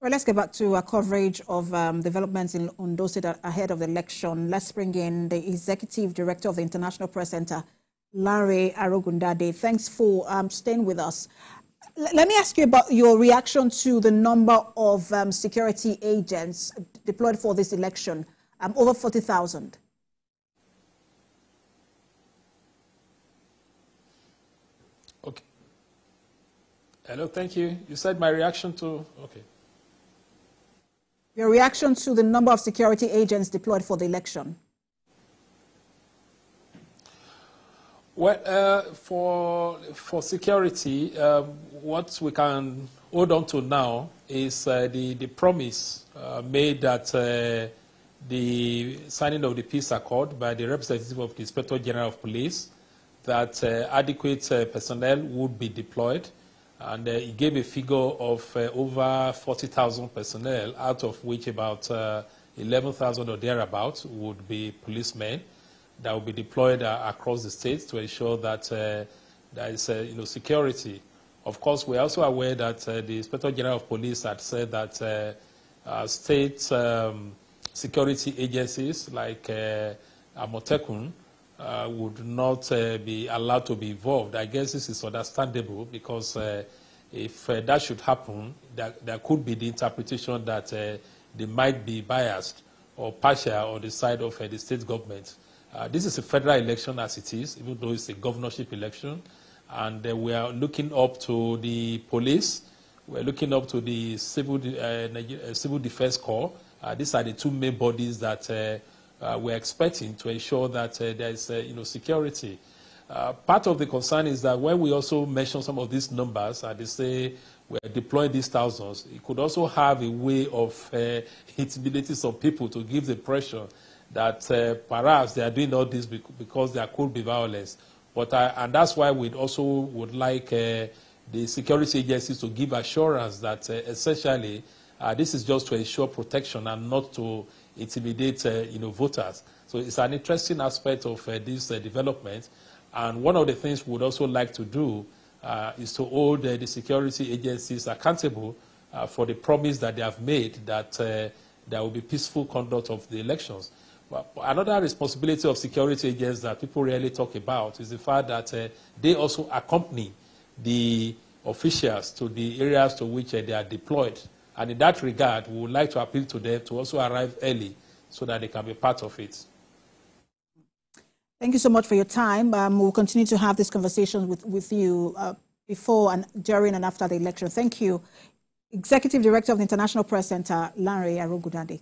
Well, let's get back to our coverage of developments in Ondo State ahead of the election. Let's bring in the Executive Director of the International Press Center, Lanre Arogundade. Thanks for staying with us. Let me ask you about your reaction to the number of security agents deployed for this election, over 40,000. Okay. Hello, thank you. You said my reaction to, okay. Your reaction to the number of security agents deployed for the election? Well, for security, what we can hold on to now is the promise made that the signing of the peace accord by the representative of the Inspector General of Police, that adequate personnel would be deployed. And he gave a figure of over 40,000 personnel, out of which about 11,000 or thereabouts would be policemen that will be deployed across the state to ensure that there is security. Of course, we're also aware that the Inspector General of Police had said that state security agencies like Amotekun would not be allowed to be involved. I guess this is understandable because if that should happen, there could be the interpretation that they might be biased or partial on the side of the state government. This is a federal election as it is, even though it's a governorship election. And we are looking up to the police. We're looking up to the Civil Defense Corps. These are the two main bodies that we're expecting to ensure that there is security. Part of the concern is that when we also mention some of these numbers, they say we're deploying these thousands, it could also have a way of intimidating some people to give the impression that perhaps they are doing all this because there could be violence. But and that's why we also would like the security agencies to give assurance that essentially this is just to ensure protection and not to intimidate voters. So it's an interesting aspect of this development. And one of the things we would also like to do is to hold the security agencies accountable for the promise that they have made that there will be peaceful conduct of the elections. But another responsibility of security agents that people rarely talk about is the fact that they also accompany the officials to the areas to which they are deployed. And in that regard, we would like to appeal to them to also arrive early so that they can be part of it. Thank you so much for your time. We'll continue to have this conversation with you before and during and after the election. Thank you. Executive Director of the International Press Center, Lanre Arogundade.